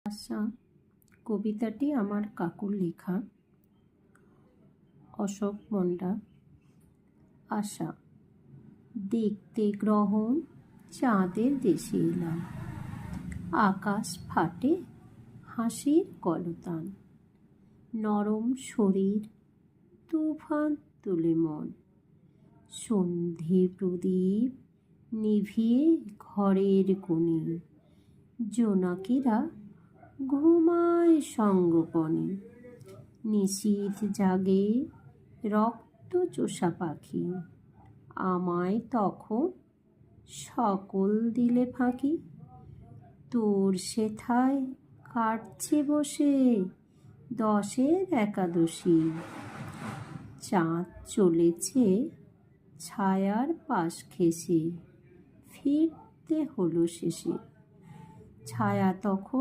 আশা কবিতাটি আমার কাকুর লেখা। অশোক মন্ডা। আশা। দেখতে গ্রহণ চাঁদের দেশে এলাম, আকাশ ফাটে হাসির কলতান, নরম শরীর তুফান তুলে মন, সন্ধে প্রদীপ নিভিয়ে ঘরের কোণে, জোনাকিরা ঘুমায় সঙ্গোপনে, নিশীথ জাগে রক্ত চোষা পাখি, আমায় তখন সকল দিলে ফাঁকি, তোর সেথায় কাটছে বসে দশের একাদশী, চাঁদ চলেছে ছায়ার পাশ ঘেঁষে, ফিরতে হলো শেষে, ছায়া তখন